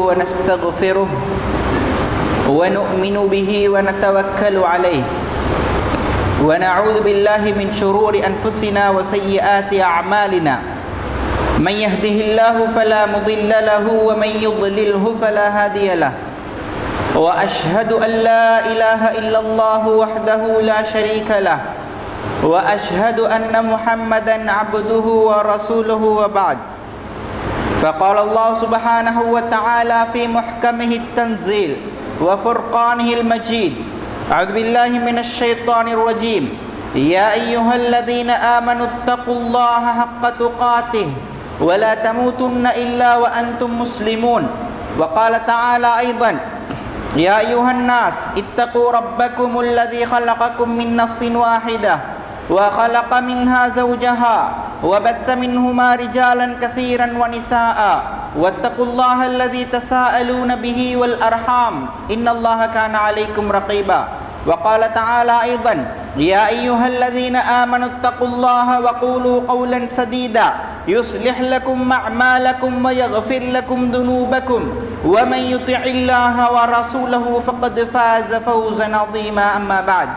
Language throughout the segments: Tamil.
ونستغفره ونؤمن به ونتوكل عليه ونعوذ بالله من شرور أنفسنا وسيئات أعمالنا من يهده الله فلا مضل له ومن يضلله فلا هادي له وأشهد أن لا إله إلا الله وحده لا شريك له وأشهد أن محمدا عبده ورسوله وبعد فقال الله سبحانه وتعالى في محكمه التنزيل وفرقانه المجيد أعوذ بالله من الشيطان الرجيم يا أيها الذين آمنوا اتقوا الله حق تقاته ولا تموتن إلا وأنتم مسلمون وقال تعالى أيضا يا أيها الناس اتقوا ربكم الذي خلقكم من نفس واحدة وخلق منها زوجها وبث منهما رجالا كثيرا ونساء واتقوا الله الذي تساءلون به والأرحام إن الله كان عليكم رقيبا وقال تعالى أيضا يا أيها الذين آمنوا اتقوا الله وقولوا قولا سديدا يصلح لكم أعمالكم ويغفر لكم ذنوبكم ومن يطع الله ورسوله فقد فاز فوزا عظيما أما بعد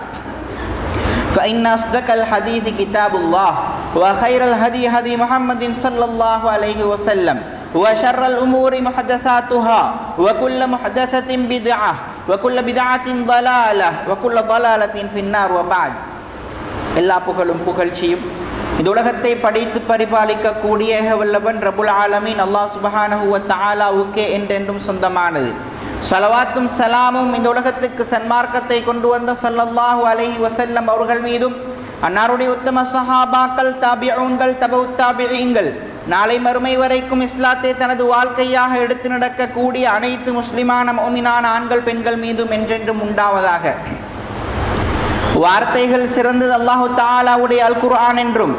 فإن أصدق الحديث كتاب الله وخير الهدي هدي محمد صلى الله عليه وسلم وشر الأمور محدثاتها وكل محدثة بدعة وكل بدعة ضلالة وكل ضلالة في النار وبعد எல்லா புகழும் புகழ்ச்சியும் இந்த உலகத்தை படைத்து பரிபாலிக்கக்கூடிய வல்லவன் ரப்புல் ஆலமீன் அல்லாஹ் சுப்ஹானஹு வ தஆலாவுக்கே என்றென்றும் சொந்தமானது. ஸலவாத்தும் சலாமும் இந்த உலகத்துக்கு சன்மார்க்கத்தை கொண்டு வந்த ஸல்லல்லாஹு அலைஹி வஸல்லம் அவர்கள் மீதும் அன்னாருடைய உத்தம சஹாபாக்கள் தாபிஊன்கள் தபவுத் தாபிஈன்கள் நாளை மறுமை வரைக்கும் இஸ்லாத்தை தனது வாழ்க்கையாக எடுத்து நடக்கக்கூடிய அனைத்து முஸ்லிமான முஃமினான ஆண்கள் பெண்கள் மீதும் என்றென்றும் உண்டாவதாக. வார்த்தைகள் சிறந்தது அல்லாஹு தஆலாவுடைய அல் குர்ஆன் என்றும்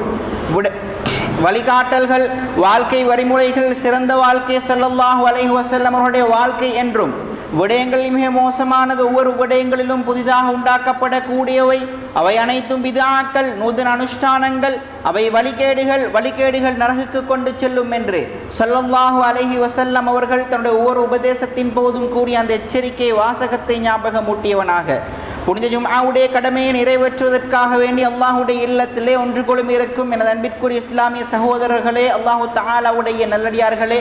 வழிகாட்டல்கள் வாழ்க்கை வழிமுறைகள் சிறந்த வாழ்க்கை ஸல்லல்லாஹு அலைஹி வஸல்லம் அவர்களுடைய வாழ்க்கை என்றும் விடயங்களில் மிக மோசமானது ஒவ்வொரு விடயங்களிலும் புதிதாக உண்டாக்கப்படக்கூடியவை அவை அனைத்தும் பித்ஆக்கள் நூதன அனுஷ்டானங்கள் அவை வழிகேடுகள் நரகுக்கு கொண்டு செல்லும் என்று ஸல்லல்லாஹு அலைஹி வஸல்லம் அவர்கள் தன்னுடைய ஒவ்வொரு உபதேசத்தின் போதும் கூறிய அந்த எச்சரிக்கை வாசகத்தை ஞாபகமூட்டியவனாக புனித ஜும்ஆவுடைய கடமையை நிறைவேற்றுவதற்காக வேண்டி அல்லாஹுடைய இல்லத்திலே ஒன்று கொள்ளும் இருக்கும் எனது அன்பிற்குரிய இஸ்லாமிய சகோதரர்களே, அல்லாஹு தஆலாவுடைய நல்லடியார்களே,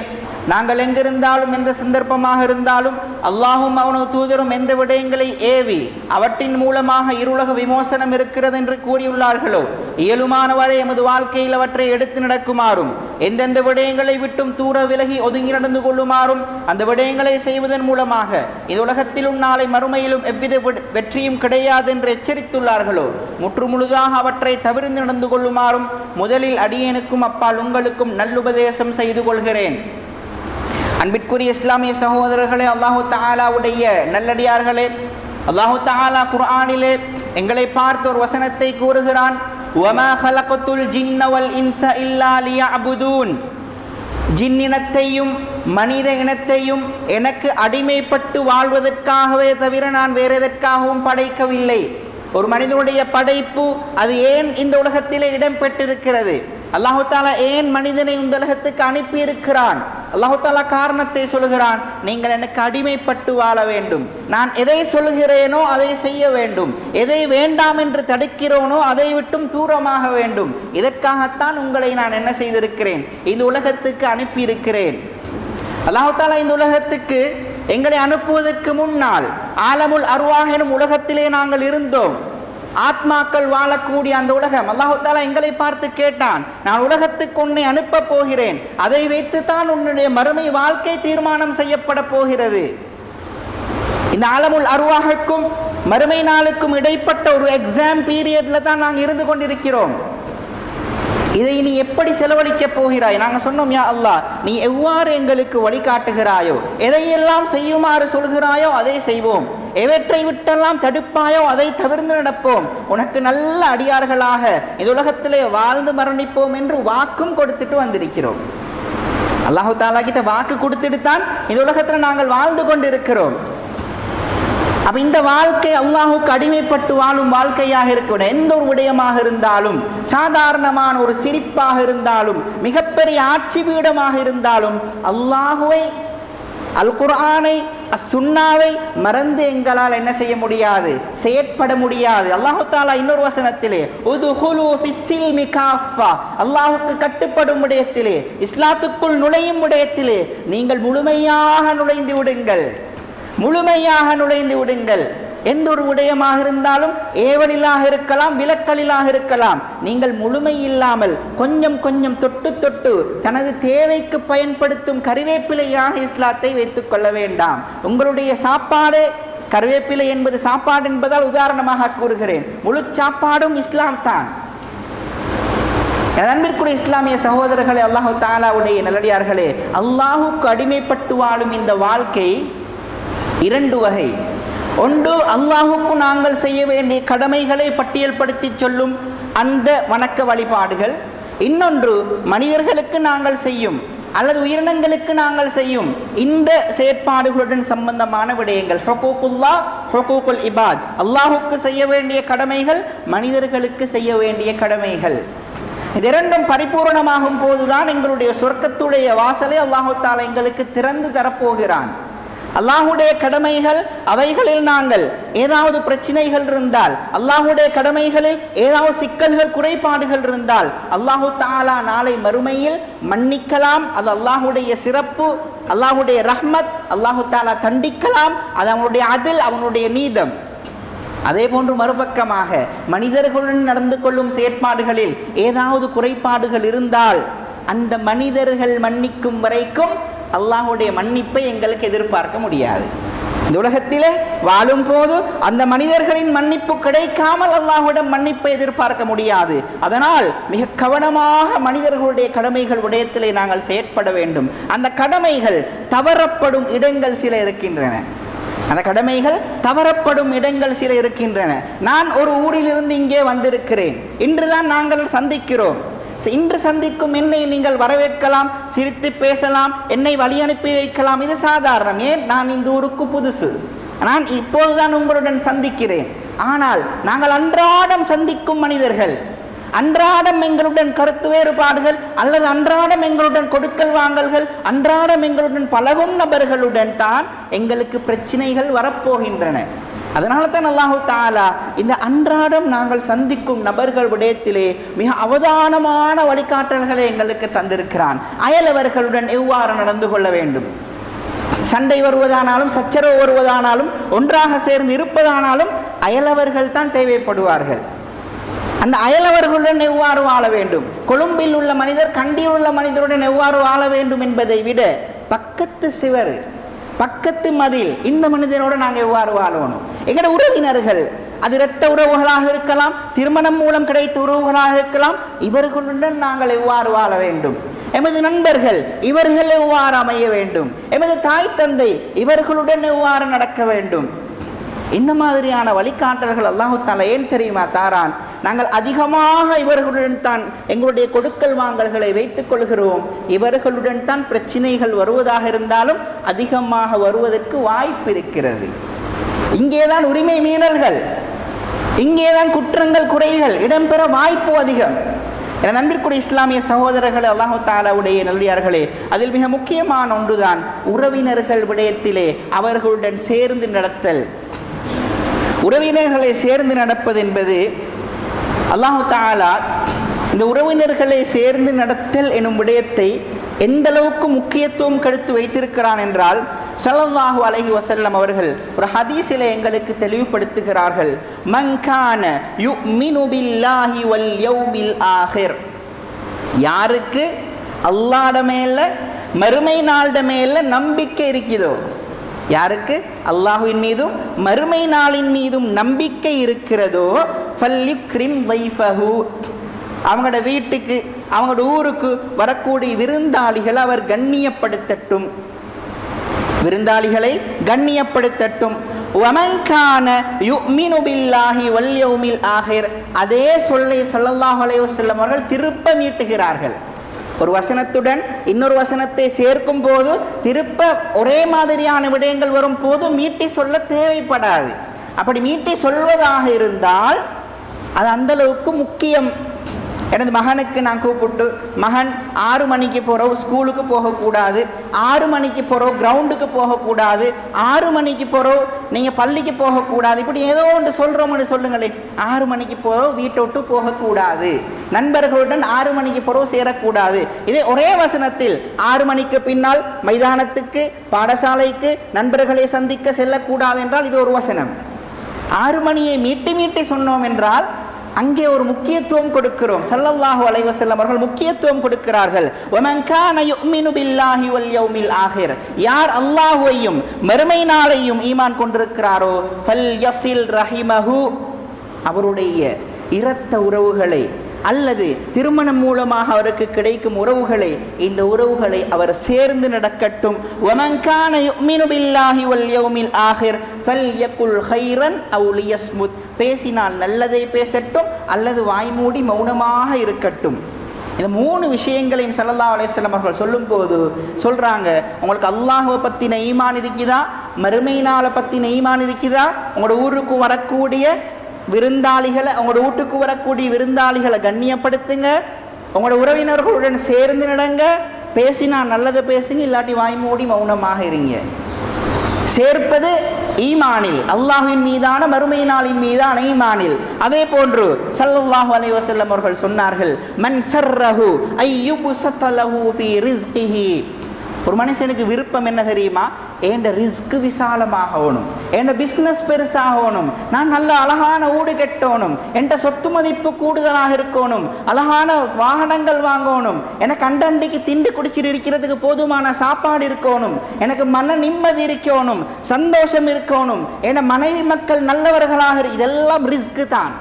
நாங்கள் எங்கிருந்தாலும் எந்த சந்தர்ப்பமாக இருந்தாலும் அல்லாஹும் அவனது தூதரும் எந்த விடயங்களை ஏவி அவற்றின் மூலமாக இருளக விமோசனம் இருக்கிறது என்று கூறியுள்ளார்களோ இயலுமானவரை எமது வாழ்க்கையில் அவற்றை எடுத்து நடக்குமாறும் எந்தெந்த விடயங்களை விட்டும் தூர விலகி ஒதுங்கி நடந்து கொள்ளுமாறும் அந்த விடயங்களை செய்வதன் மூலமாக இந்த உலகத்திலும் நாளை மறுமையிலும் எவ்வித வெற்றியும் கிடையாது என்று எச்சரித்துள்ளார்களோ முற்றுமுழுதாக அவற்றை தவிர்த்து நடந்து கொள்ளுமாறும் முதலில் அடியேனுக்கும் அப்பால் உங்களுக்கும் நல்லுபதேசம் செய்து கொள்கிறேன். அன்பிற்குரிய இஸ்லாமிய சகோதரர்களே, அல்லாஹு தஆலாவுடைய நல்லடியார்களே, அல்லாஹு தஆலா குர்ஆனிலே எங்களை பார்த்து ஒரு வசனத்தை கூறுகிறான். வமா ஹலகத்துல் ஜின்ன வல் இன்ஸ இல்லா லியஅபுதூன். ஜின்னினத்தையும் மனித இனத்தையும் எனக்கு அடிமைப்பட்டு வாழ்வதற்காகவே தவிர நான் வேறு எதற்காகவும் படைக்கவில்லை. ஒரு மனிதனுடைய படைப்பு அது ஏன் இந்த உலகத்திலே இடம் பெற்றிருக்கிறது? அல்லாஹு தஆலா ஏன் மனிதனை இந்த உலகத்துக்கு அனுப்பியிருக்கிறான்? அல்லாஹு தஆலா காரணத்தை சொல்கிறான். நீங்கள் எனக்கு அடிமைப்பட்டு வாழ வேண்டும். நான் எதை சொல்கிறேனோ அதை செய்ய வேண்டும். எதை வேண்டாம் என்று தடுக்கிறோனோ அதை விட்டும் தூரமாக வேண்டும். இதற்காகத்தான் உங்களை நான் என்ன செய்திருக்கிறேன்? இந்த உலகத்துக்கு அனுப்பியிருக்கிறேன். அல்லாஹு தஆலா இந்த உலகத்துக்கு எங்களை அனுப்புவதற்கு முன்னால் ஆலமுல் அர்வாஹ் எனும் உலகத்திலே நாங்கள் இருந்தோம். ஆத்மாக்கள் வாழக்கூடிய அந்த உலகம். அல்லாஹு தஆலா எங்களை பார்த்து கேட்டான், நான் உலகத்துக்கு உன்னை அனுப்ப போகிறேன், அதை வைத்து தான் உன்னுடைய மறுமை வாழ்க்கை தீர்மானம் செய்யப்பட போகிறது. இந்த ஆலமுல் அர்வாஹுக்கும் மறுமை நாளுக்கும் இடைப்பட்ட ஒரு எக்ஸாம் பீரியட்ல தான் நாங்கள் இருந்து கொண்டிருக்கிறோம். இதை நீ எப்படி செலவழிக்க போகிறாய்? நாங்கள் சொன்னோம், யா அல்லாஹ், நீ எவ்வாறு எங்களுக்கு வழிகாட்டுகிறாயோ, எதையெல்லாம் செய்யுமாறு சொல்கிறாயோ அதை செய்வோம், எவற்றை விட்டெல்லாம் தடுப்பாயோ அதை தவிர்த்து நடப்போம், உனக்கு நல்ல அடியார்களாக இந்த உலகத்திலே வாழ்ந்து மரணிப்போம் என்று வாக்கும் கொடுத்துட்டு வந்திருக்கிறோம். அல்லாஹு தஆலா கிட்ட வாக்கு கொடுத்துட்டு தான் இந்த உலகத்தில் நாங்கள் வாழ்ந்து கொண்டிருக்கிறோம். அப்போ இந்த வாழ்க்கை அல்லாஹுக்கு அடிமைப்பட்டு வாழும் வாழ்க்கையாக இருக்கணும். எந்த ஒரு விடயமாக இருந்தாலும், சாதாரணமான ஒரு சிரிப்பாக இருந்தாலும், மிகப்பெரிய ஆட்சி பீடமாக இருந்தாலும், அல்லாஹுவை அல் குர்ஆனை சுன்னாவை மறந்து எங்களால் என்ன செய்ய முடியாது, செயற்பட முடியாது. அல்லாஹு தஆலா இன்னொரு வசனத்திலே உதுஹுலு ஃபிஸ்ஸில்மி காஃபா, அல்லாஹ்வுக்கு கட்டுப்படும் விடயத்திலே, இஸ்லாத்துக்குள் நுழையும் விடயத்திலே நீங்கள் முழுமையாக நுழைந்து விடுங்கள், முழுமையாக நுழைந்து விடுங்கள். எந்த ஒரு விடயமாக இருந்தாலும் ஏவலிலாக இருக்கலாம், விலக்கலிலாக இருக்கலாம், நீங்கள் முழுமை இல்லாமல் கொஞ்சம் கொஞ்சம் தொட்டு தொட்டு தனது தேவைக்கு பயன்படுத்தும் கறிவேப்பிலையாக இஸ்லாத்தை வைத்துக் கொள்ள வேண்டாம். உங்களுடைய சாப்பாடு கறிவேப்பிலை என்பது சாப்பாடு என்பதால் உதாரணமாக கூறுகிறேன், முழு சாப்பாடும் இஸ்லாம் தான். அன்பிற்குரிய இஸ்லாமிய சகோதரர்களே, அல்லாஹு தஆலாவுடைய நல்லடியார்களே, அல்லாஹுக்கு அடிமைப்பட்டு வாழும் இந்த வாழ்க்கை இரண்டு வகை. ஒன்று, அல்லாஹுக்கு நாங்கள் செய்ய வேண்டிய கடமைகளை பட்டியல்படுத்தி சொல்லும் அந்த வணக்க வழிபாடுகள். இன்னொன்று, மனிதர்களுக்கு நாங்கள் செய்யும் அல்லது உயிரினங்களுக்கு நாங்கள் செய்யும் இந்த செயற்பாடுகளுடன் சம்பந்தமான விடயங்கள். ஹுகூகுல்லாஹ், ஹுகூகுல் இபாத், அல்லாஹுக்கு செய்ய வேண்டிய கடமைகள், மனிதர்களுக்கு செய்ய வேண்டிய கடமைகள். இது இரண்டும் பரிபூர்ணமாகும் போதுதான் எங்களுடைய சொர்க்கத்துடைய வாசலை அல்லாஹு தஆலா எங்களுக்கு திறந்து தரப்போகிறான். அல்லாஹுடைய கடமைகள், அவைகளில் நாங்கள் ஏதாவது பிரச்சனைகள் இருந்தால், அல்லாஹுடைய கடமைகளில் ஏதாவது சிக்கல்கள் குறைபாடுகள் இருந்தால் அல்லாஹு தஆலா நாளை மறுமையில் மன்னிக்கலாம். அது அல்லாஹுடைய சிறப்பு, அல்லாஹுடைய ரஹ்மத். அல்லாஹு தஆலா தண்டிக்கலாம், அது அவனுடைய அதில், அவனுடைய நீதம். அதே போன்று மறுபக்கமாக மனிதர்களுடன் நடந்து கொள்ளும் செயற்பாடுகளில் ஏதாவது குறைபாடுகள் இருந்தால் அந்த மனிதர்கள் மன்னிக்கும் வரைக்கும் அல்லாஹுடைய மன்னிப்பை எங்களுக்கு எதிர்பார்க்க முடியாது. இந்த உலகத்திலே வாழும் போது அந்த மனிதர்களின் மன்னிப்பு கிடைக்காமல் அல்லாஹ்விடம் மன்னிப்பை எதிர்பார்க்க முடியாது. அதனால் மிக கவனமாக மனிதர்களுடைய கடமைகள் விடயத்திலே நாங்கள் செயற்பட வேண்டும். அந்த கடமைகள் தவறப்படும் இடங்கள் சில இருக்கின்றன. அந்த கடமைகள் தவறப்படும் இடங்கள் சில இருக்கின்றன. நான் ஒரு ஊரிலிருந்து இங்கே வந்திருக்கிறேன், இன்றுதான் நாங்கள் சந்திக்கிறோம். இன்று சந்திக்கும் என்னை நீங்கள் வரவேற்கலாம், சிரித்து பேசலாம், என்னை வழி அனுப்பி வைக்கலாம், இது சாதாரணம். ஏன், நான் இந்த ஊருக்கு புதுசு, நான் இப்போதுதான் உங்களுடன் சந்திக்கிறேன். ஆனால் நாங்கள் அன்றாடம் சந்திக்கும் மனிதர்கள், அன்றாடம் எங்களுடன் கருத்து வேறுபாடுகள் அல்லது அன்றாடம் எங்களுடன் கொடுக்கல் வாங்கல்கள், அன்றாடம் எங்களுடன் பழகும் நபர்களுடன் தான் எங்களுக்கு பிரச்சனைகள் வரப்போகின்றன. அதனால தான் அல்லாஹு தஆலா இந்த அன்றாடம் நாங்கள் சந்திக்கும் நபர்கள் விடயத்திலே மிக அவதானமான வழிகாட்டல்களை எங்களுக்கு தந்திருக்கிறான். அயலவர்களுடன் எவ்வாறு நடந்து கொள்ள வேண்டும், சண்டை வருவதானாலும் சச்சரவு வருவதானாலும் ஒன்றாக சேர்ந்து இருப்பதானாலும் அயலவர்கள் தான் தேவைப்படுவார்கள். அந்த அயலவர்களுடன் எவ்வாறு வாழ வேண்டும், கொழும்பில் உள்ள மனிதர் கண்டியில் உள்ள மனிதருடன் எவ்வாறு வாழ வேண்டும் என்பதை விட பக்கத்து சிவர், பக்கத்து மதில், இந்த மனிதனோடு நாங்கள் எவ்வாறு வாழணும், எங்களோட உறவினர்கள், அது இரத்த உறவுகளாக இருக்கலாம், திருமணம் மூலம் கிடைத்த உறவுகளாக இருக்கலாம், இவர்களுடன் நாங்கள் எவ்வாறு வாழ வேண்டும், எமது நண்பர்கள் இவர்கள் எவ்வாறு அமைய வேண்டும், எமது தாய் தந்தை இவர்களுடன் எவ்வாறு நடக்க வேண்டும். இந்த மாதிரியான வழிகாட்டல்கள் அல்லாஹு தஆலா ஏன் தெரியுமா தாரான்? நாங்கள் அதிகமாக இவர்களுடன் தான் எங்களுடைய கொடுக்கல் வாங்கல்களை வைத்துக் கொள்கிறோம். இவர்களுடன் தான் பிரச்சனைகள் வருவதாக இருந்தாலும் அதிகமாக வருவதற்கு வாய்ப்பு இருக்கிறது. இங்கேதான் உரிமை மீறல்கள், இங்கேதான் குற்றங்கள் குறைகள் இடம்பெற வாய்ப்பு அதிகம். என நண்பிற்குரிய இஸ்லாமிய சகோதரர்களே, அல்லாஹு தஆலாவுடைய நல்லடியார்களே, அதில் மிக முக்கியமான ஒன்றுதான் உறவினர்கள் விடயத்திலே அவர்களுடன் சேர்ந்து நடத்தல். உறவினர்களை சேர்ந்து நடப்பது என்பது அல்லாஹு தஆலா இந்த உறவினர்களை சேர்ந்து நடத்தல் எனும் விடயத்தை எந்த அளவுக்கு முக்கியத்துவம் கருத்து வைத்திருக்கிறான் என்றால், ஸல்லல்லாஹு அலைஹி வஸல்லம் அவர்கள் ஒரு ஹதீஸிலே எங்களுக்கு தெளிவுபடுத்துகிறார்கள். மன் கான யுமினு பில்லாஹி வல் யௌமில் ஆகிர், யாருக்கு அல்லாஹ்ட மேல மறுமை நாள்ட மேல நம்பிக்கை இருக்குதோ, யாருக்கு அல்லாஹ்வின் மீதும் மறுமை நாளின் மீதும் நம்பிக்கை இருக்கிறதோ, ஃபல்யுக்ரிம் தைஃபஹு, அவங்களோட வீட்டுக்கு அவங்களோட ஊருக்கு வரக்கூடிய விருந்தாளிகளை அவர் கண்ணியப்படுத்தட்டும், விருந்தாளிகளை கண்ணியப்படுத்தட்டும். வமன் கான யுமினு பில்லாஹி வல் யௌமில் ஆகிர், அதே சொல்லை ஸல்லல்லாஹு அலைஹி வஸல்லம் அவர்கள் திருப்ப மீட்டுகிறார்கள். ஒரு வசனத்துடன் இன்னொரு வசனத்தை சேர்க்கும் போது திருப்ப ஒரே மாதிரியான விடயங்கள் வரும் போது மீட்டி சொல்ல தேவைப்படாது. அப்படி மீட்டி சொல்வதாக இருந்தால் அது அந்த அளவுக்கு முக்கியம். எனது மகனுக்கு நான் கூப்பிட்டு, மகன் 6 மணிக்கு போகிறோம் ஸ்கூலுக்கு போகக்கூடாது, 6 மணிக்கு போகிறோம் கிரவுண்டுக்கு போகக்கூடாது, 6 மணிக்கு போகிறோம் நீங்கள் பள்ளிக்கு போகக்கூடாது, இப்படி ஏதோ ஒன்று சொல்கிறோம்னு சொல்லுங்களே. 6 மணிக்கு போகிறோம் வீட்டை விட்டு போகக்கூடாது, நண்பர்களுடன் 6 மணிக்கு போகிறோம் சேரக்கூடாது. இதே ஒரே வசனத்தில் 6 மணிக்கு பின்னால் மைதானத்துக்கு பாடசாலைக்கு நண்பர்களை சந்திக்க செல்லக்கூடாது என்றால் இது ஒரு வசனம். 6 மணியை மீட்டி சொன்னோம் என்றால் அங்கே ஒரு முக்கியத்துவம் கொடுக்கிறோம். ஸல்லல்லாஹு அலைஹி வஸல்லம் அவர்கள் முக்கியத்துவம் கொடுக்கிறார்கள். வமன் கான யுமினு பில்லாஹி வல் யௌமில் ஆகிர், யார் அல்லாஹ்வையும் மறுமை நாளையும் ஈமான் கொண்டிருக்கிறாரோ ஃபல்யஸில் ரஹிமஹு, அவருடைய இரத்த உறவுகளை அல்லது திருமணம் மூலமாக அவருக்கு கிடைக்கும் உறவுகளை, இந்த உறவுகளை அவர் சேர்ந்து நடக்கட்டும். வமன் கான யுமினு பில்லாஹி வல் யௌமில் ஆகிர் ஃபல்யகுல் கைரன் அவ் லியஸ்முத், பேசினால் நல்லதை பேசட்டும் அல்லது வாய்மூடி மௌனமாக இருக்கட்டும். இந்த 3 விஷயங்களையும் ஸல்லல்லாஹு அலைஹி வஸல்லம் அவர்கள் சொல்லும்போது சொல்கிறாங்க, உங்களுக்கு அல்லாஹ்வை பற்றின ஈமான் இருக்குதா, மறுமை நாளை பற்றின ஈமான் இருக்குதா, உங்களோட ஊருக்கு வரக்கூடிய விருந்தாளிகளை, உங்களோட வீட்டுக்கு வரக்கூடிய விருந்தாளிகளை கண்ணியப்படுத்துங்க, உங்களோட உறவினர்களுடன் சேர்ந்து நடங்க, பேசினா நல்லதை பேசுங்க, இல்லாட்டி வாய்மூடி மௌனமாக இருங்க. சேர்ப்பது ஈமானில், அல்லாஹ்வின் மீதான மறுமை நாளின் மீதான ஈமானில். அதே போன்று ஸல்லல்லாஹு அலைஹி வஸல்லம் அவர்கள் சொன்னார்கள், மன் சர்ரஹு அய்யுபஸத லஹு ஃபீ ரிஸ்கிஹி, ஒரு மனுஷனுக்கு விருப்பம் என்ன தெரியுமா, என் ரிஸ்க் விசாலமாகணும், என் பிஸ்னஸ் பெருசாகணும், நான் நல்ல அழகான ஊடு கட்டணும், என் சொத்து மதிப்பு கூடுதலாக இருக்கணும், அழகான வாகனங்கள் வாங்கணும், எனக்கு அண்டண்டிக்கு திண்டு குடிச்சிட்டு இருக்கிறதுக்கு போதுமான சாப்பாடு இருக்கணும், எனக்கு மன நிம்மதி இருக்கணும், சந்தோஷம் இருக்கணும், என் மனைவி மக்கள் நல்லவர்களாக, இதெல்லாம் ரிஸ்க் தான்.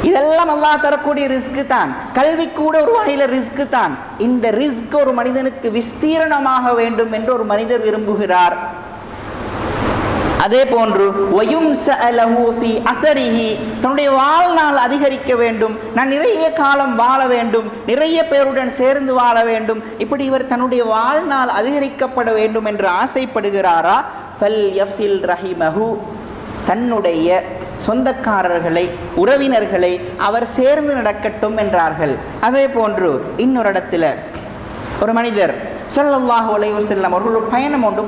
இதெல்லாம் அல்லாஹ் தரக்கூடிய ரிஸ்க் தான். கல்வி கூட ஒரு வகையில் ரிஸ்க் தான். இந்த ரிஸ்க் ஒரு மனிதனுக்கு விஸ்தீரணமாக வேண்டும் என்று ஒரு மனிதர் விரும்புகிறார். அதே போன்று தன்னுடைய வாழ்நாள் அதிகரிக்க வேண்டும், நான் நிறைய காலம் வாழ வேண்டும், நிறைய பேருடன் சேர்ந்து வாழ வேண்டும், இப்படி இவர் தன்னுடைய வாழ்நாள் அதிகரிக்கப்பட வேண்டும் என்று ஆசைப்படுகிறாரா, ஃபல்யஸில் ரஹிமஹு, தன்னுடைய சொந்தக்காரர்களை உறவினர்களை அவர் சேர்ந்து நடக்கட்டும் என்றார்கள். அதே போன்று இன்னொரு இடத்துல ஒரு மனிதர் ஸல்லல்லாஹு அலைஹி வஸல்லம் அவர்கள் ஒரு பயணம் ஒன்று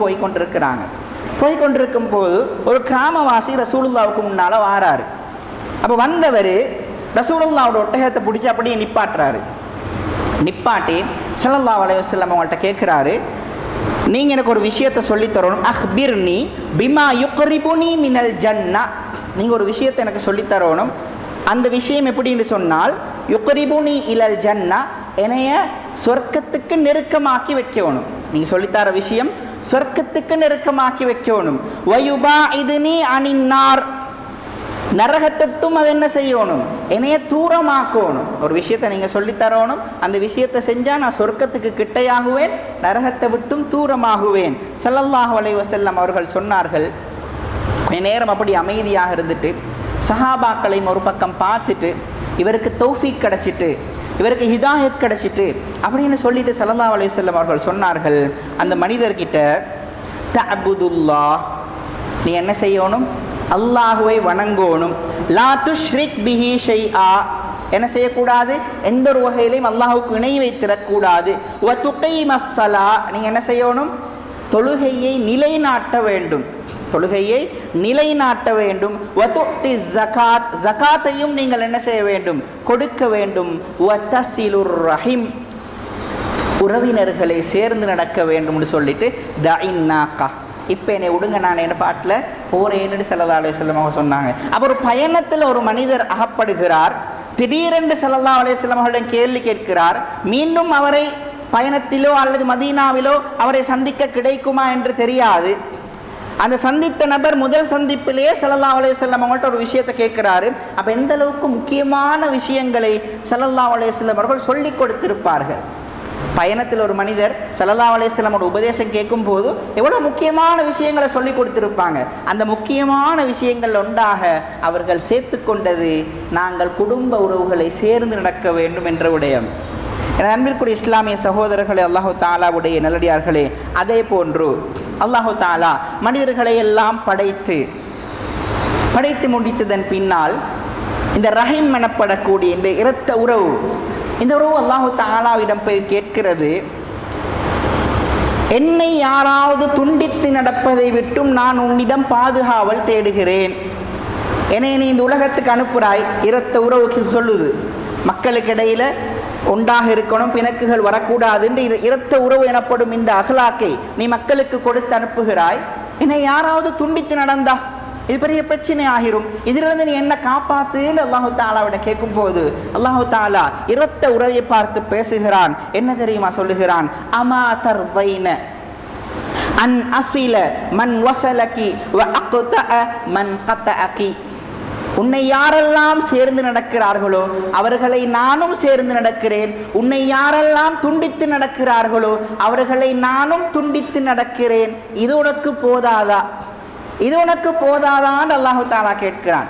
போய்கொண்டிருக்கும் போது ஒரு கிராமவாசி ரசூலுல்லாவுக்கு முன்னால் வாராரு. அப்போ வந்தவர் ரசூலுல்லாவோட ஒட்டகத்தை பிடிச்சி அப்படியே நிப்பாட்டி ஸல்லல்லாஹு அலைஹி வஸல்லம் அவங்கள்ட்ட கேட்குறாரு, நீங்கள் எனக்கு ஒரு விஷயத்தை சொல்லித்தரணும், அஹ்பிர்னி பிமா யுக்ரிபுனி மினல் ஜன்னா, நீங்கள் ஒரு விஷயத்தை எனக்கு சொல்லித்தரணும். அந்த விஷயம் எப்படின்னு சொன்னால், யுக்ரிபுனி இலல் ஜன்னா, என்னைய சொர்க்கத்துக்கு நெருக்கமாக்கி வைக்கணும். நீங்கள் சொல்லித்தர விஷயம் சொர்க்கத்துக்கு நெருக்கமாக்கி வைக்கணும். வயுபா இதுனி அனின்னார், நரகத்தொட்டும் அது என்ன செய்யணும், என்னைய தூரமாக்கணும். ஒரு விஷயத்தை நீங்கள் சொல்லித்தரணும், அந்த விஷயத்தை செஞ்சால் நான் சொர்க்கத்துக்கு கிட்டையாகுவேன், நரகத்தை விட்டும் தூரமாகுவேன். ஸல்லல்லாஹு அலைஹி வஸல்லம் அவர்கள் சொன்னார்கள். கொஞ்ச நேரம் அப்படி அமைதியாக இருந்துட்டு சஹாபாக்களையும் ஒரு பக்கம் பார்த்துட்டு, இவருக்கு தௌஃபீக் கிடச்சிட்டு, இவருக்கு ஹிதாயத் கிடச்சிட்டு அப்படின்னு சொல்லிட்டு ஸல்லல்லாஹு அலைஹி வஸல்லம் அவர்கள் சொன்னார்கள், அந்த மனிதர்கிட்ட தஅபுதுல்லாஹ், நீ என்ன செய்யணும், அல்லாஹுவை வணங்கணும். லா துஷ்ரிக் பிஹி ஷைஆ, என்ன செய்யக்கூடாது, எந்த ஒரு வகையிலையும் அல்லாஹுக்கு இணை வைத்திடக்கூடாது. வ துகீமஸ் ஸலா, நீங்கள் என்ன செய்யணும், தொழுகையை நிலைநாட்ட வேண்டும், தொழுகையை நிலைநாட்ட வேண்டும். வ துத்தி ஜகாத், ஜகாத்தையும் நீங்கள் என்ன செய்ய வேண்டும், கொடுக்க வேண்டும். வ தஸிலுர் ரஹிம், உறவினர்களை சேர்ந்து நடக்க வேண்டும்னு சொல்லிட்டு தஇன்னாகா, இப்போ என்னை விடுங்க, நான் என்ன பாட்டில் போகிறேன்னு ஸல்லல்லாஹு அலைஹி வஸல்லம் அவங்க சொன்னாங்க. அப்போ ஒரு பயணத்தில் ஒரு மனிதர் அகப்படுகிறார், திடீரென்று ஸல்லல்லாஹு அலைஹி வஸல்லம் அவர்களிடம் கேள்வி கேட்கிறார். மீண்டும் அவரை பயணத்திலோ அல்லது மதீனாவிலோ அவரை சந்திக்க கிடைக்குமா என்று தெரியாது. அந்த சந்தித்த நபர் முதல் சந்திப்பிலேயே ஸல்லல்லாஹு அலைஹி வஸல்லம் அவங்கள்ட்ட ஒரு விஷயத்தை கேட்குறாரு. அப்போ எந்த அளவுக்கு முக்கியமான விஷயங்களை ஸல்லல்லாஹு அலைஹி வஸல்லம் அவர்கள் சொல்லி கொடுத்திருப்பார்கள். பயணத்தில் ஒரு மனிதர் ஸல்லல்லாஹு அலைஹி வஸல்லமோட உபதேசம் கேட்கும்போது எவ்வளோ முக்கியமான விஷயங்களை சொல்லி கொடுத்துருப்பாங்க. அந்த முக்கியமான விஷயங்கள் ஒன்றாக அவர்கள் சேர்த்து கொண்டது, நாங்கள் குடும்ப உறவுகளை சேர்ந்து நடக்க வேண்டும் என்ற விடயம். என அன்பிற்குரிய இஸ்லாமிய சகோதரர்களே, அல்லாஹு தாலாவுடைய நல்லடியார்களே, அதே போன்று அல்லாஹு தாலா மனிதர்களை எல்லாம் படைத்து முடித்ததன் பின்னால் இந்த ரஹீம் எனப்படக்கூடிய இந்த இரத்த உறவு, இந்த உறவு அல்லாஹு தஆலாவிடம் போய் கேட்கிறது, என்னை யாராவது துண்டித்து நடப்பதை விட்டும் நான் உன்னிடம் பாதுகாவல் தேடுகிறேன். என்னை நீ இந்த உலகத்துக்கு அனுப்புகிறாய், இரத்த உறவுக்கு சொல்லுது, மக்களுக்கு இடையில ஒன்றாக இருக்கணும், பிணக்குகள் வரக்கூடாது என்று இரத்த உறவு எனப்படும் இந்த அகலாக்கை நீ மக்களுக்கு கொடுத்து அனுப்புகிறாய். என்னை யாராவது துண்டித்து நடந்தா இது பெரிய பிரச்சனை ஆகிரும், இதிலிருந்து நீ என்ன காப்பாத்துன்னு அல்லாஹு தாலாவிட கேட்கும் போது அல்லாஹு தாலா இரத்த உறவை பார்த்து பேசுகிறான். என்ன தெரியுமா சொல்லுகிறான்? அமா தர்வைன அன் அசில மன் வசலகி வ அக்தஅ மன் கதஅகி. உன்னை யாரெல்லாம் சேர்ந்து நடக்கிறார்களோ அவர்களை நானும் சேர்ந்து நடக்கிறேன், உன்னை யாரெல்லாம் துண்டித்து நடக்கிறார்களோ அவர்களை நானும் துண்டித்து நடக்கிறேன். இது உனக்கு போதாதா? இது உனக்கு போதாதான்னு அல்லாஹு தாலா கேட்கிறான்.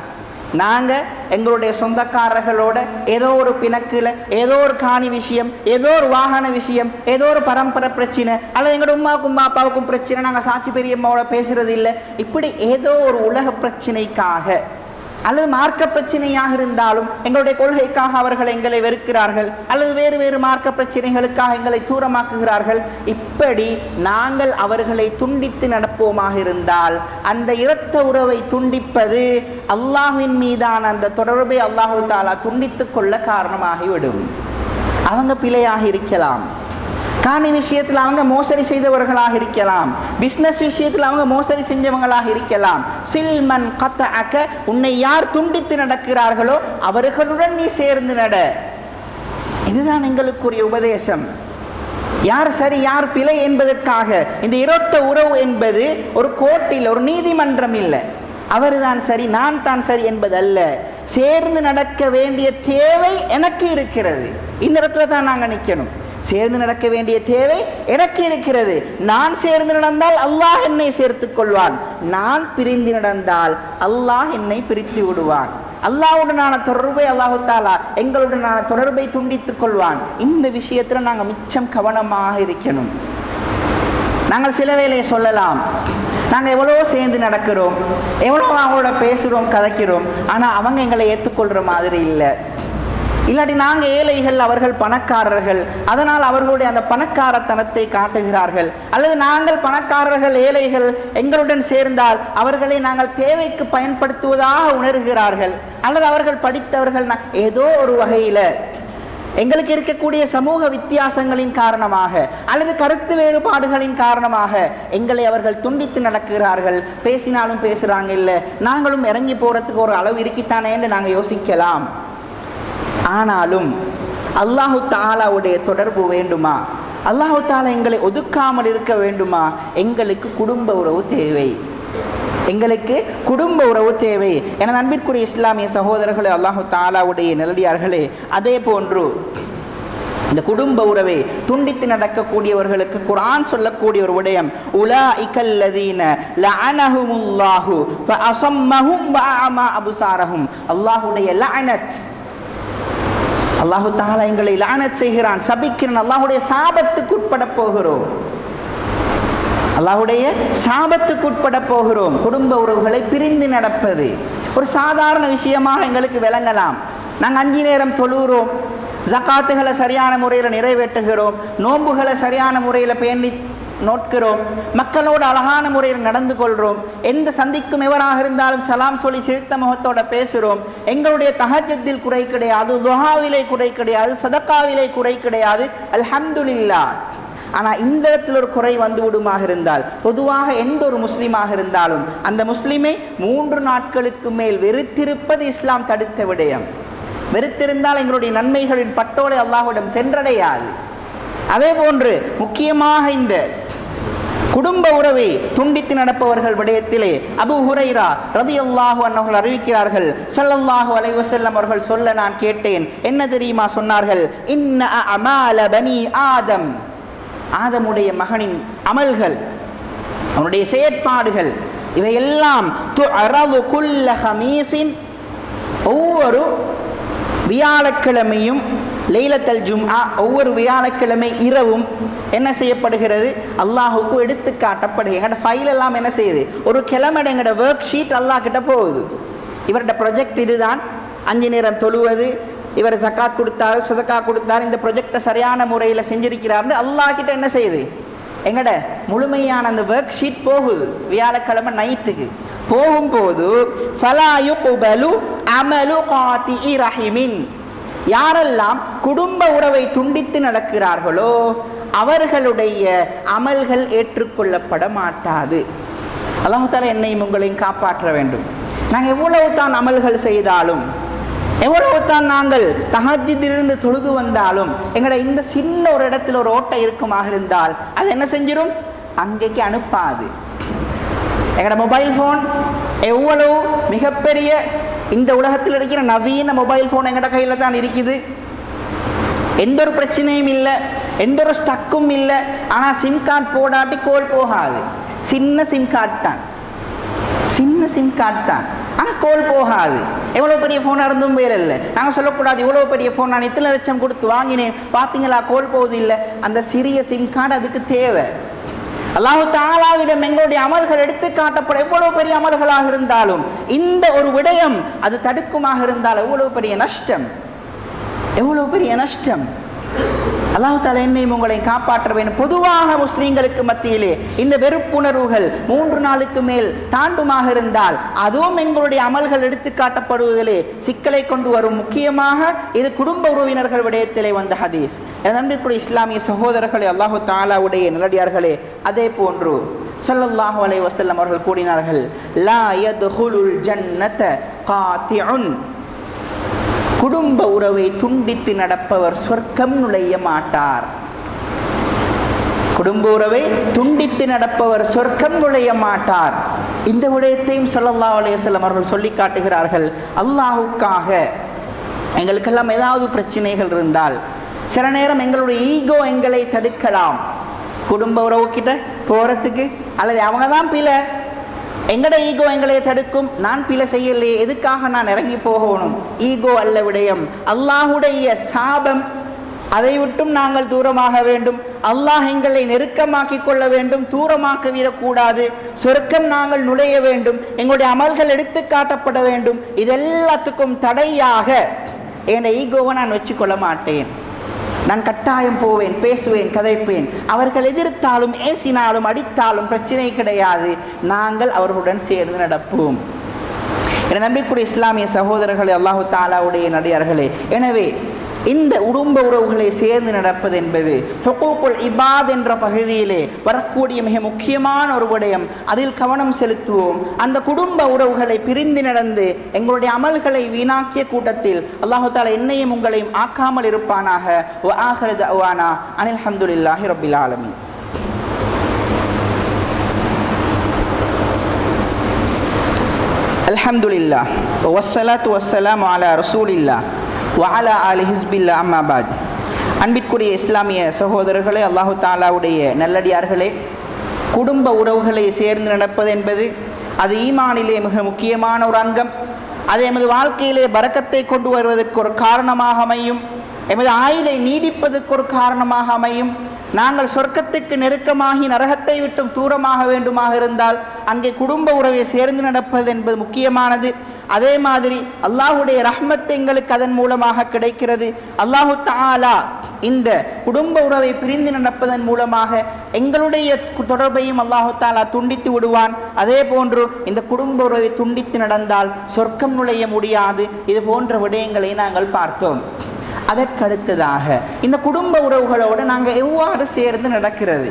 நாங்கள் எங்களுடைய சொந்தக்காரர்களோட ஏதோ ஒரு பிணக்கில், ஏதோ ஒரு காணி விஷயம், ஏதோ ஒரு வாகன விஷயம், ஏதோ ஒரு பரம்பரை பிரச்சனை, அல்லது எங்களோட உமாவுக்கும் அப்பாவுக்கும் பிரச்சனை, நாங்கள் சாட்சி பெரியம்மாவோட பேசுறது இல்லை, இப்படி ஏதோ ஒரு உலக பிரச்சனைக்காக அல்லது மார்க்க பிரச்சனையாக இருந்தாலும் எங்களுடைய கொள்கைக்காக அவர்கள் எங்களை வெறுக்கிறார்கள், அல்லது வேறு வேறு மார்க்க பிரச்சனைகளுக்காக எங்களை தூரமாக்குகிறார்கள். இப்படி நாங்கள் அவர்களை துண்டித்து நடப்போமாக இருந்தால் அந்த இரத்த உறவை துண்டிப்பது அல்லாஹ்வின் மீதான அந்த தொடர்பை அல்லாஹு தாலா துண்டித்து கொள்ள காரணமாகிவிடும். அவங்க பிழையாக இருக்கலாம், காணி விஷயத்தில் அவங்க மோசடி செய்தவர்களாக இருக்கலாம், பிஸ்னஸ் விஷயத்தில் அவங்க மோசடி செஞ்சவங்களாக இருக்கலாம். சில்மன் கத்தஅக, உன்னை யார் துண்டித்து நடக்கிறார்களோ அவர்களுடன் நீ சேர்ந்து நட. இதுதான் எங்களுக்குரிய உபதேசம். யார் சரி யார் பிழை என்பதற்காக இந்த இரத்த உறவு என்பது ஒரு கோர்ட்டில், ஒரு நீதிமன்றம் இல்லை. அவர் தான் சரி நான் தான் சரி என்பதல்ல. சேர்ந்து நடக்க வேண்டிய தேவை எனக்கு இருக்கிறது. இந்த இடத்துல தான் நாங்கள் நிற்கணும். சேர்ந்து நடக்க வேண்டிய தேவை எனக்கு இருக்கிறது. நான் சேர்ந்து நடந்தால் அல்லாஹ் என்னை சேர்த்துக் கொள்வான், நான் பிரிந்து நடந்தால் அல்லாஹ் என்னை பிரித்து விடுவான். அல்லாஹ்வுடனான தொடர்பை அல்லாஹு தாலா எங்களுடனான தொடர்பை துண்டித்துக் கொள்வான். இந்த விஷயத்தில் நாங்கள் மிச்சம் கவனமாக இருக்கணும். நாங்கள் சில வேளையை சொல்லலாம், நாங்கள் எவ்வளோ சேர்ந்து நடக்கிறோம், எவ்வளோ அவங்களோட பேசுகிறோம், கதைக்கிறோம், ஆனால் அவங்க எங்களை ஏற்றுக்கொள்கிற மாதிரி இல்லை. இல்லாட்டி நாங்கள் ஏழைகள், அவர்கள் பணக்காரர்கள், அதனால் அவர்களுடைய அந்த பணக்காரத்தனத்தை காட்டுகிறார்கள். அல்லது நாங்கள் பணக்காரர்கள், ஏழைகள், எங்களுடன் சேர்ந்தால் அவர்களை நாங்கள் தேவைக்கு பயன்படுத்துவதாக உணர்கிறார்கள். அல்லது அவர்கள் படித்தவர்கள், ஏதோ ஒரு வகையில் எங்களுக்கு இருக்கக்கூடிய சமூக வித்தியாசங்களின் காரணமாக அல்லது கருத்து வேறுபாடுகளின் காரணமாக எங்களை அவர்கள் துண்டித்து நடக்கிறார்கள். பேசினாலும் பேசுகிறாங்க இல்லை, நாங்களும் இறங்கி போகிறதுக்கு ஒரு அளவு இருக்கித்தானே என்று நாங்கள் யோசிக்கலாம். ஆனாலும் அல்லாஹு தாலாவுடைய தொடர்பு வேண்டுமா? அல்லாஹு தாலா எங்களை ஒதுக்காமல் இருக்க வேண்டுமா? எங்களுக்கு குடும்ப உறவு தேவை, எங்களுக்கு குடும்ப உறவு தேவை. எனது அன்பிற்குரிய இஸ்லாமிய சகோதரர்களே, அல்லாஹு தாலாவுடைய நல்லடியார்களே, அதே போன்று இந்த குடும்ப உறவை துண்டித்து நடக்கக்கூடியவர்களுக்கு குர்ஆன் சொல்லக்கூடிய ஒரு விடயம், உலாஇகல்லதீன லஅனஹுமுல்லாஹு ஃபஅஸம்மஹும் வஅமா அப்சாரஹும். அல்லாஹ்வுடைய லஅனத், அல்லாஹு தஆலா எங்களை லானத் செய்கிறான், சபிக்கிறான். அல்லாஹ்வுடைய சாபத்துக்கு உட்பட போகிறோம், அல்லாஹ்வுடைய சாபத்துக்கு உட்பட போகிறோம். குடும்ப உறவுகளை பிரிந்து நடப்பது ஒரு சாதாரண விஷயமாக எங்களுக்கு விளங்கலாம். நாங்கள் 5 நேரம் தொழுகிறோம், ஜகாத்துகளை சரியான முறையில் நிறைவேற்றுகிறோம், நோன்புகளை சரியான முறையில் பேணி நோட்கிறோம், மக்களோடு அழகான முறையில் நடந்து கொள்கிறோம், எந்த சந்திக்கும் எவராக இருந்தாலும் சலாம் சொல்லி சிரித்த முகத்தோட பேசுகிறோம். எங்களுடைய தஹஜ்ஜுதில் குறை கிடையாது, துஹாவிலே குறை கிடையாது, சதக்காவிலே குறை கிடையாது, அல்ஹம்துலில்லாஹ். ஆனால் இந்த இடத்தில் ஒரு குறை வந்து விடுமாக இருந்தால், பொதுவாக எந்த ஒரு முஸ்லீமாக இருந்தாலும் அந்த முஸ்லீமை 3 நாட்களுக்கு மேல் வெறுத்திருப்பது இஸ்லாம் தடுத்த விடயம். வெறுத்திருந்தால் எங்களுடைய நன்மைகளின் பட்டோலை அல்லாஹ்விடம் சென்றடையாது. அதே போன்று முக்கியமாக இந்த குடும்ப உறவை துண்டித்து நடப்பவர்கள் விடயத்திலே அபூ ஹுரைரா ரலியல்லாஹு அன்ஹு அறிவிக்கிறார்கள், ஸல்லல்லாஹு அலைஹி வஸல்லம் அவர்கள் சொல்ல நான் கேட்டேன். என்ன தெரியுமா சொன்னார்கள்? இன்ன அமால பனி ஆதம், ஆதமுடைய மகனின் அமல்கள், அவனுடைய செயற்பாடுகள், இவையெல்லாம் துஅரது குல்ல ஹமீஸின், ஒவ்வொரு வியாழக்கிழமையும் லைலத்துல் ஜும்ஆ, ஒவ்வொரு வியாழக்கிழமை இரவும் என்ன செய்யப்படுகிறது? அல்லாஹுக்கு எடுத்து காட்டப்படுகிறது. எங்களோட ஃபைல் எல்லாம் என்ன செய்யுது? ஒரு கிழமை எங்களோட ஒர்க் ஷீட் அல்லாஹ் கிட்ட போகுது. இவரோட ப்ரொஜெக்ட் இதுதான், 5 நேரம் தொழுவது, இவர் ஜக்காத் கொடுத்தாரு, சதக்கா கொடுத்தாரு, இந்த ப்ரொஜெக்டை சரியான முறையில் செஞ்சிருக்கிறார்னு அல்லாஹ் கிட்ட என்ன செய்யுது? எங்கட முழுமையான அந்த ஒர்க் ஷீட் போகுது. வியாழக்கிழமை நைட்டுக்கு போகும்போது ஃபலா யுக்பலு அமலு காத்திஇ ரஹிமின், யாரெல்லாம் குடும்ப உறவை துண்டித்து நடக்கிறார்களோ அவர்களுடைய அமல்கள் ஏற்றுக்கொள்ளப்பட மாட்டாது. அல்லாஹ் தஆலா என்னையும் உங்களையும் காப்பாற்ற வேண்டும். நாங்கள் எவ்வளவு தான் அமல்கள் செய்தாலும், எவ்வளவு தான் நாங்கள் தஹஜ்ஜுதிலிருந்து தொழுது வந்தாலும், எங்களோட இந்த சின்ன ஒரு இடத்துல ஒரு ஓட்டை இருக்குமாக இருந்தால் அது என்ன செஞ்சிடும்? அங்கேக்கு அனுப்பாது. எங்களோட மொபைல் ஃபோன் எவ்வளவு மிகப்பெரிய இந்த உலகத்தில் இருக்கிற நவீன மொபைல் ஃபோன் எங்களோட கையில் தான் இருக்குது. எந்த ஒரு பிரச்சனையும் இல்லை, எந்த ஒரு ஸ்டக்கும் இல்லை. ஆனால் சிம் கார்டு போடாட்டி கோல் போகாது. சின்ன சிம் கார்டு தான், சின்ன சிம் கார்டு தான், ஆனால் கோல் போகாது. எவ்வளோ பெரிய ஃபோனாக இருந்தும் வேறு இல்லை. நாங்கள் சொல்லக்கூடாது இவ்வளோ பெரிய ஃபோன் நான் இத்தனை லட்சம் கொடுத்து வாங்கினேன், பார்த்தீங்களா கோல் போகுது இல்லை. அந்த சிறிய சிம் கார்டு அதுக்கு தேவை. அல்லாஹ் தஆலாவிடம் எங்களுடைய அமல்கள் எடுத்து காட்டப்பட எவ்வளவு பெரிய அமல்களாக இருந்தாலும் இந்த ஒரு விடயம் அது தடுக்குமாக இருந்தால் எவ்வளவு பெரிய நஷ்டம், எவ்வளவு பெரிய நஷ்டம். அல்லாஹ் தஆலா என்னையும் உங்களை காப்பாற்ற வேண்டும். பொதுவாக முஸ்லீம்களுக்கு மத்தியிலே இந்த வெறுப்புணர்வுகள் 3 நாளுக்கு மேல் தாண்டுமாக இருந்தால் அதுவும் எங்களுடைய அமல்கள் எடுத்து காட்டப்படுவதிலே சிக்கலை கொண்டு வரும். முக்கியமாக இது குடும்ப உறவினர்கள் விடயத்திலே வந்த ஹதீஸ். நண்பர்களுடைய இஸ்லாமிய சகோதரர்களே, அல்லாஹ் தஆலாவுடைய நல்லடியார்களே, அதே போன்று ஸல்லல்லாஹு அலைஹி வஸல்லம் அவர்கள் கூறினார்கள், லா யத்ஹுலுல் ஜன்னத காத்திஉன், குடும்ப உறவை துண்டித்து நடப்பவர் சொர்க்கம் நுழைய மாட்டார். குடும்ப உறவை துண்டித்து நடப்பவர் சொர்க்கம் நுழைய மாட்டார். இந்த விடயத்தையும் ஸல்லல்லாஹு அலைஹி வஸல்லம் அவர்கள் சொல்லி காட்டுகிறார்கள். அல்லாஹ்வுக்காக எங்களுக்கெல்லாம் ஏதாவது பிரச்சனைகள் இருந்தால் சில நேரம் எங்களுடைய ஈகோ எங்களை தடுக்கலாம் குடும்ப உறவு கிட்ட போகிறதுக்கு, அல்லது அவங்க தான் பிழை, எங்கட ஈகோ எங்களை தடுக்கும். நான் பிழை செய்யலையே, எதுக்காக நான் இறங்கி போகணும்? ஈகோ அல்ல விடயம், அல்லாஹுடைய சாபம். அதை விட்டும் நாங்கள் தூரமாக வேண்டும். அல்லாஹ் எங்களை நெருக்கமாக்கி கொள்ள வேண்டும், தூரமாக்கி விடக்கூடாது. சொர்க்கம் நாங்கள் நுழைய வேண்டும், எங்களுடைய அமல்கள் எடுத்து காட்டப்பட வேண்டும். இதெல்லாத்துக்கும் தடையாக என் ஈகோவை நான் வச்சுக்கொள்ள மாட்டேன். நான் கட்டாயம் போவேன், பேசுவேன், கதைப்பேன். அவர்கள் எதிர்த்தாலும் ஏசினாலும் அடித்தாலும் பிரச்சனை கிடையாது. நாங்கள் அவர்களுடன் சேர்ந்து நடப்போம். என நம்பிக்கூடிய இஸ்லாமிய சகோதரர்களே, அல்லாஹு தஆலாவுடைய நடிகார்களே, எனவே இந்த குடும்ப உறவுகளை சேர்ந்து நடப்பது என்பது ஹுகூக்குல் இபாத் என்ற பகுதியிலே வரக்கூடிய மிக முக்கியமான ஒரு விடயம். அதில் கவனம் செலுத்துவோம். அந்த குடும்ப உறவுகளை பிரிந்து நடந்து எங்களுடைய அமல்களை வீணாக்கிய கூட்டத்தில் அல்லாஹு தஆலா என்னையும் உங்களையும் ஆக்காமல் இருப்பானாக. வ ஆகிரு தஅவானா அனில் ஹம்துலில்லாஹி ரப்பில் ஆலமீன். அல்ஹம்துலில்லாஹ் வஸ்ஸலாத்து வஸ்ஸலாமு அலா ரசூலில்லாஹ் வஅலா ஆலி ஹிஸ்பில்லா அம்மா பாத். அன்பிற்குரிய இஸ்லாமிய சகோதரர்களே, அல்லாஹு தஆலாவுடைய நல்லடியார்களே, குடும்ப உறவுகளை சேர்ந்து நடப்பது என்பது அது ஈமானிலே மிக முக்கியமான ஒரு அங்கம். அது எமது வாழ்க்கையிலே பரக்கத்தை கொண்டு வருவதற்கு ஒரு காரணமாக அமையும். எமது ஆயுளை நீடிப்பதற்கு ஒரு காரணமாக அமையும். நாங்கள் சொர்க்கத்துக்கு நெருக்கமாகி நரகத்தை விட்டும் தூரமாக வேண்டுமாக இருந்தால் அங்கே குடும்ப உறவை சேர்ந்து நடப்பது என்பது முக்கியமானது. அதே மாதிரி அல்லாஹுடைய ரஹ்மத் எங்களுக்கு அதன் மூலமாக கிடைக்கிறது. அல்லாஹு தஆலா இந்த குடும்ப உறவை பிரிந்து நடப்பதன் மூலமாக எங்களுடைய தொடர்பையும் அல்லாஹு தஆலா துண்டித்து விடுவான். அதே போன்று இந்த குடும்ப உறவை துண்டித்து நடந்தால் சொர்க்கம் நுழைய முடியாது. இது போன்ற விடயங்களை நாங்கள் பார்த்தோம். அதற்கடுத்ததாக இந்த குடும்ப உறவுகளோடு நாங்கள் எவ்வாறு சேர்ந்து நடக்கிறது?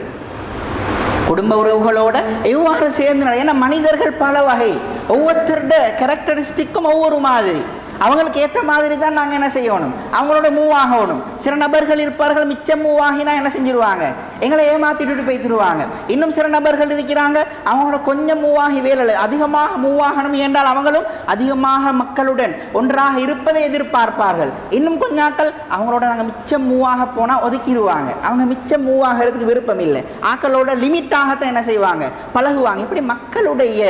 குடும்ப உறவுகளோட எவ்வாறு சேர்ந்து ஏன்னா மனிதர்கள் பல வகை, ஒவ்வொருத்தருடைய கேரக்டரிஸ்டிக்கும் ஒவ்வொரு மாதிரி. அவங்களுக்கு ஏற்ற மாதிரி தான் நாங்கள் என்ன செய்யணும், அவங்களோட மூவ் ஆகணும். சில நபர்கள் இருப்பார்கள், மிச்சம் மூவ் ஆகினா என்ன செஞ்சிருவாங்க, எங்களை ஏமாற்றிட்டு போய்த்துருவாங்க. இன்னும் சில நபர்கள் இருக்கிறாங்க, அவங்களோட கொஞ்சம் மூவ் ஆகி வேலை அதிகமாக மூவ் ஆகணும் என்றால் அவங்களும் அதிகமாக மக்களுடன் ஒன்றாக இருப்பதை எதிர்பார்ப்பார்கள். இன்னும் கொஞ்ச நாட்கள் அவங்களோட நாங்கள் மிச்சம் மூவ் ஆக போனால் ஒதுக்கிடுவாங்க. அவங்க மிச்சம் மூவ் ஆகிறதுக்கு விருப்பம் இல்லை, ஆக்களோட லிமிட்டாகத்தான் என்ன செய்வாங்க, பழகுவாங்க. இப்படி மக்களுடைய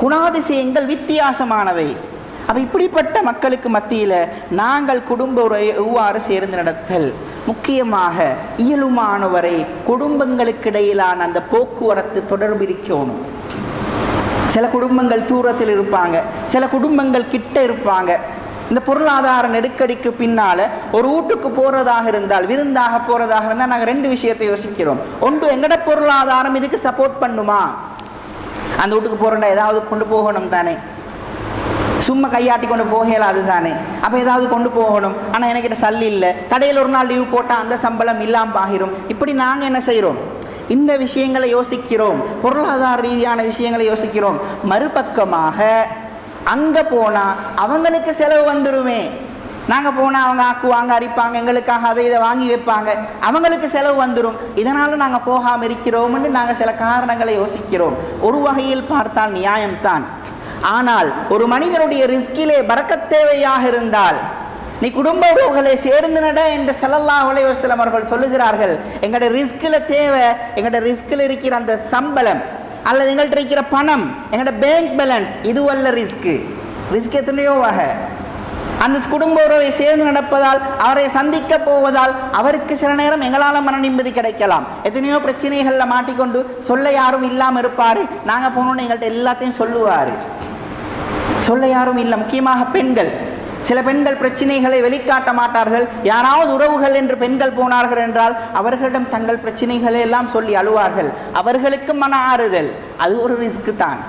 குணாதிசயங்கள் வித்தியாசமானவை. அப்போ இப்படிப்பட்ட மக்களுக்கு மத்தியில் நாங்கள் குடும்ப உறவை எவ்வாறு சேர்ந்து நடத்தல், முக்கியமாக இயலுமானவரை குடும்பங்களுக்கு இடையிலான அந்த போக்குவரத்து தொடர்பு இருக்கணும். சில குடும்பங்கள் தூரத்தில் இருப்பாங்க, சில குடும்பங்கள் கிட்ட இருப்பாங்க. இந்த பொருளாதார நெருக்கடிக்கு பின்னால் ஒரு வீட்டுக்கு போகிறதாக இருந்தால், விருந்தாக போகிறதாக இருந்தால் நாங்கள் ரெண்டு விஷயத்தை யோசிக்கிறோம். ஒன்று, எங்கட பொருளாதாரம் இதுக்கு சப்போர்ட் பண்ணுமா? அந்த வீட்டுக்கு போகிறோம்டா ஏதாவது கொண்டு போகணும் தானே, சும்மா கையாட்டி கொண்டு போகலாது தானே, அப்போ ஏதாவது கொண்டு போகணும். ஆனால் எனக்கிட்ட சல்லி இல்லை, கடையில் ஒரு நாள் லீவ் போட்டால் அந்த சம்பளம் இல்லாமல் ஆகிரும். இப்படி நாங்கள் என்ன செய்கிறோம்? இந்த விஷயங்களை யோசிக்கிறோம், பொருளாதார ரீதியான விஷயங்களை யோசிக்கிறோம். மறுபக்கமாக அங்கே போனால் அவங்களுக்கு செலவு வந்துடுமே. நாங்கள் போனால் அவங்க ஆக்குவாங்க, அரிப்பாங்க, எங்களுக்காக அதை இதை வாங்கி வைப்பாங்க, அவங்களுக்கு செலவு வந்துடும். இதனால் நாங்கள் போகாமல் இருக்கிறோம்னு நாங்கள் சில காரணங்களை யோசிக்கிறோம். ஒரு வகையில் பார்த்தால் நியாயம்தான். ஆனால் ஒரு மனிதனுடைய ரிஸ்கிலே பரக்கத் தேவையாக இருந்தால் நீ குடும்ப உறவுகளை சேர்ந்து நட என்று ஸல்லல்லாஹு அலைஹி வஸல்லம் அவர்கள் சொல்லுகிறார்கள். எங்களோட ரிஸ்கில் தேவை, எங்களோட ரிஸ்கில் இருக்கிற அந்த சம்பளம் அல்லது எங்கள்கிட்ட இருக்கிற பணம், எங்களோட பேங்க் பேலன்ஸ், இதுவல்ல ரிஸ்க்கு. ரிஸ்க் எத்தனையோ வகை. அந்த குடும்ப உறவை சேர்ந்து நடப்பதால், அவரை சந்திக்க போவதால் அவருக்கு சில நேரம் எங்களால் மன நிம்மதி கிடைக்கலாம். எத்தனையோ பிரச்சனைகளில் மாட்டிக்கொண்டு சொல்ல யாரும் இல்லாமல் இருப்பார். நாங்கள் போனோன்னு எங்கள்கிட்ட எல்லாத்தையும் சொல்லுவார். சொல்ல யாரும் இல்லை. முக்கியமாக பெண்கள், சில பெண்கள் பிரச்சனைகளை வெளிக்காட்ட மாட்டார்கள். யாராவது உறவுகள் என்று பெண்கள் போனார்கள் என்றால் அவர்களிடம் தங்கள் பிரச்சனைகளை எல்லாம் சொல்லி அழுவார்கள். அவர்களுக்கு மன ஆறுதல், அது ஒரு ரிஸ்க்கு தான்.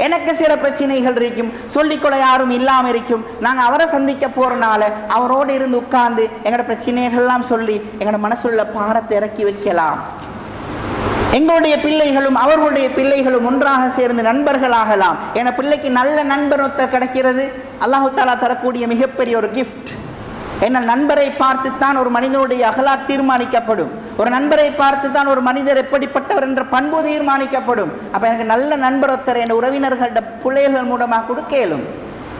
எனக்கு சில பிரச்சனைகள் இருக்கும், சொல்லிக்கொள்ள யாரும் இல்லாமல் இருக்கும். நாங்கள் அவரை சந்திக்க போகிறனால அவரோடு இருந்து உட்கார்ந்து எங்களோட பிரச்சனைகள்லாம் சொல்லி எங்களோட மனசுள்ள பாரத்தை இறக்கி வைக்கலாம். எங்களுடைய பிள்ளைகளும் அவர்களுடைய பிள்ளைகளும் ஒன்றாக சேர்ந்து நண்பர்களாகலாம். என பிள்ளைக்கு நல்ல நண்பர் ஒருத்தர் கிடைக்கிறது அல்லாஹு தஆலா தரக்கூடிய மிகப்பெரிய ஒரு கிஃப்ட். என்ன, நண்பரை பார்த்து தான் ஒரு மனிதனுடைய அகலாக் தீர்மானிக்கப்படும். ஒரு நண்பரை பார்த்து தான் ஒரு மனிதர் எப்படிப்பட்டவர் என்ற பண்பு தீர்மானிக்கப்படும். அப்போ எனக்கு நல்ல நண்பர் ஒருத்தர் என் உறவினர்களோட பிள்ளைகள் மூலமாக கொடுக்கலும்.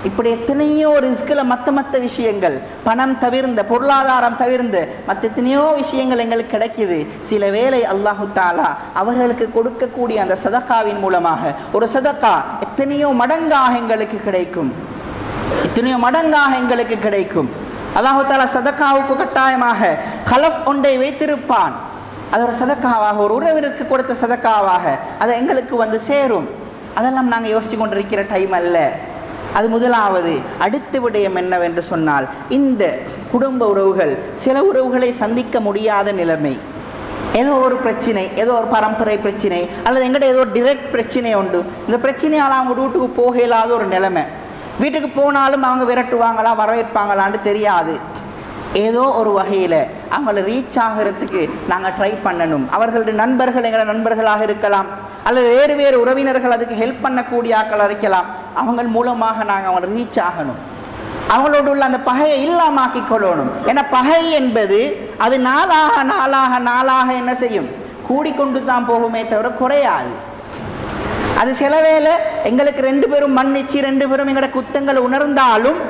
இப்படி எத்தனையோ ரிஸ்கில் மற்ற விஷயங்கள், பணம் தவிர்ந்த, பொருளாதாரம் தவிர்ந்த மற்ற எத்தனையோ விஷயங்கள் எங்களுக்கு கிடைக்கிது. சில வேளை அல்லாஹு தஆலா அவர்களுக்கு கொடுக்கக்கூடிய அந்த சதக்காவின் மூலமாக ஒரு சதக்கா எத்தனையோ மடங்காக எங்களுக்கு கிடைக்கும், எத்தனையோ மடங்காக எங்களுக்கு கிடைக்கும். அல்லாஹு தஆலா சதக்காவுக்கு கட்டாயமாக கலஃப் ஒன்றை வைத்திருப்பான். அது ஒரு சதக்காவாக, ஒரு உறவிற்கு கொடுத்த சதக்காவாக அது எங்களுக்கு வந்து சேரும். அதெல்லாம் நாங்கள் யோசித்து கொண்டிருக்கிற டைம் அல்ல. அது முதலாவது. அடுத்த விடயம் என்னவென்று சொன்னால், இந்த குடும்ப உறவுகள் சில உறவுகளை சந்திக்க முடியாத நிலைமை, ஏதோ ஒரு பிரச்சனை, ஏதோ ஒரு பரம்பரை பிரச்சனை அல்லது எங்கிட்ட ஏதோ டிரெக்ட் பிரச்சனை உண்டு. இந்த பிரச்சனையால் அவங்க வீட்டுக்கு போக இல்லாத ஒரு நிலைமை. வீட்டுக்கு போனாலும் அவங்க விரட்டுவாங்களா வரவேற்பாங்களான்னு தெரியாது. ஏதோ ஒரு வகையில் அவங்கள ரீச் ஆகிறதுக்கு நாங்கள் ட்ரை பண்ணணும். அவர்களுடைய நண்பர்கள் எங்களோட நண்பர்களாக இருக்கலாம், அல்லது வேறு வேறு உறவினர்கள் அதுக்கு ஹெல்ப் பண்ணக்கூடிய ஆட்கள் இருக்கலாம். அவங்க மூலமாக நாங்கள் அவங்களை ரீச் ஆகணும். அவங்களோடு உள்ள அந்த பகையை இல்லாமாக்கி கொள்ளணும். ஏன்னா பகை என்பது அது நாளாக நாளாக நாளாக என்ன செய்யும், கூடிக்கொண்டு தான் போகுமே தவிர குறையாது. அது சில வேளை எங்களுக்கு ரெண்டு பேரும் மன்னிச்சு ரெண்டு பேரும் எங்களோட குத்தங்களை உணர்ந்தாலும்